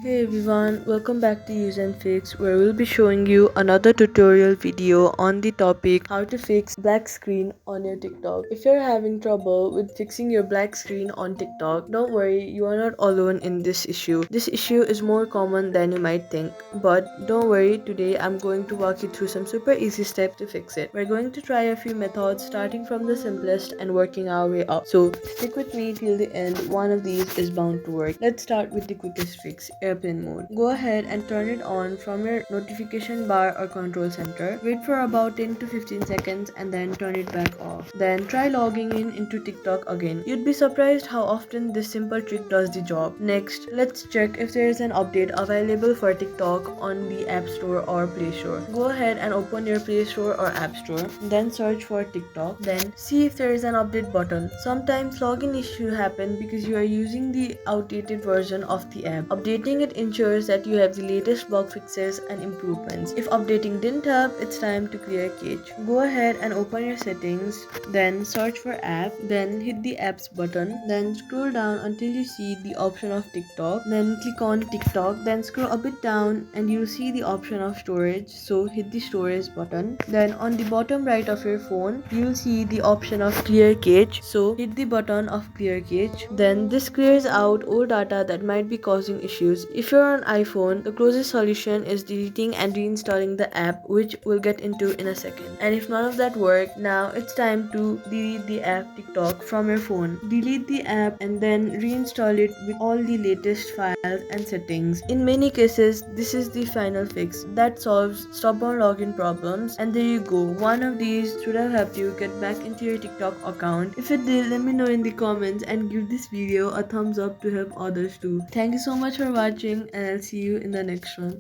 Hey everyone, welcome back to useNfix, where we'll be showing you another tutorial video on the topic how to fix black screen on your TikTok. If you're having trouble with fixing your black screen on TikTok, don't worry, you are not alone in this issue. This issue is more common than you might think, but don't worry, today I'm going to walk you through some super easy steps to fix it. We're going to try a few methods starting from the simplest and working our way up. So stick with me till the end, one of these is bound to work. Let's start with the quickest fix, airplane mode. Go ahead and turn it on from your notification bar or control center. Wait for about 10 to 15 seconds and then turn it back off. Then try logging in into TikTok again. You'd be surprised how often this simple trick does the job. Next, let's check if there is an update available for TikTok on the App Store or Play Store. Go ahead and open your Play Store or App Store, then search for TikTok, then see if there is an update button. Sometimes login issues happen because you are using the outdated version of the app. Updating it ensures that you have the latest bug fixes and improvements. If updating didn't help, it's time to clear cache. Go ahead and open your settings, then search for app, then hit the apps button, then scroll down until you see the option of TikTok, then click on TikTok, then scroll a bit down and you'll see the option of storage, so hit the storage button. Then on the bottom right of your phone, you'll see the option of clear cache, so hit the button of clear cache. Then this clears out old data that might be causing issues. If you're on iPhone, the closest solution is deleting and reinstalling the app, which we'll get into in a second. And if none of that worked, now it's time to delete the app TikTok from your phone. Delete the app and then reinstall it with all the latest files and settings. In many cases, this is the final fix that solves stubborn login problems. And there you go, one of these should have helped you get back into your TikTok account. If it did, let me know in the comments and give this video a thumbs up to help others too. Thank you so much for watching and I'll see you in the next one.